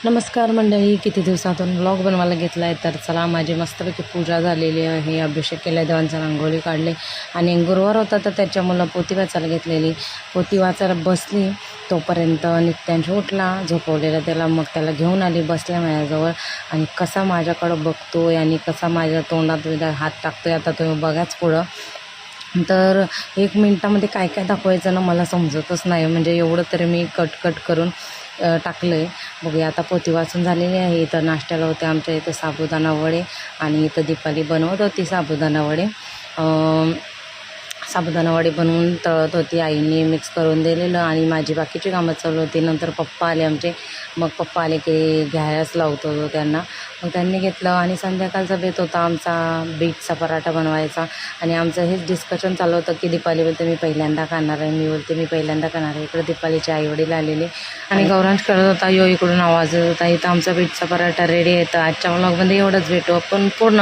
नमस्कार मंडळी, किती दिवसातून ब्लॉग बनवायला घेतला आहे. तर चला, माझी मस्तपैकी पूजा झालेली आहे, अभिषेक केला, देवांचा रांगोळी काढले आणि गुरुवार होता तर त्याच्यामुळं पोथी वाचायला घेतलेली. पोथी वाचायला बसली तोपर्यंत नित्यांश उठला झोपवलेला त्याला. मग त्याला घेऊन आली, बसल्या माझ्याजवळ आणि कसा माझ्याकडं बघतोय आणि कसा माझ्या तोंडात हात टाकतोय आता तुम्ही बघाच पुढं. तर 1 मिनिटामध्ये काय काय दाखवायचं ना मला समजतच नाही, म्हणजे एवढं तरी मी कट करून टाकलं आहे. बघूया आता. पोथी वाचून झालेली आहे. इथं नाश्त्याला होते आमच्या इथं साबुदाणा वडे आणि इथं दीपाली बनवत होती साबुदाणा वडे. साबुदाणा वडे बनवून तळत होती, आईने मिक्स करून दिलेलं आणि माझी बाकीची कामं चालू होती. नंतर पप्पा आले आमचे. मग पप्पा आले की घ्यायलाच लावत होतो त्यांना. मग त्यांनी घेतलं आणि संध्याकाळचा बेत होता आमचा बीटचा पराठा बनवायचा. आणि आमचं हेच डिस्कशन चालू होतं की दीपाली बोलते मी पहिल्यांदा खाणार आहे, मी बोलते मी पहिल्यांदा खाणार आहे. इकडे दीपालीचे आईवडील आलेले आणि गौरांश करत होता, यो इकडून आवाज येत होता. इथं आमचा बीटचा पराठा रेडी आहे. तर आजच्या व्लॉगमध्ये एवढंच. भेटू आपण पूर्ण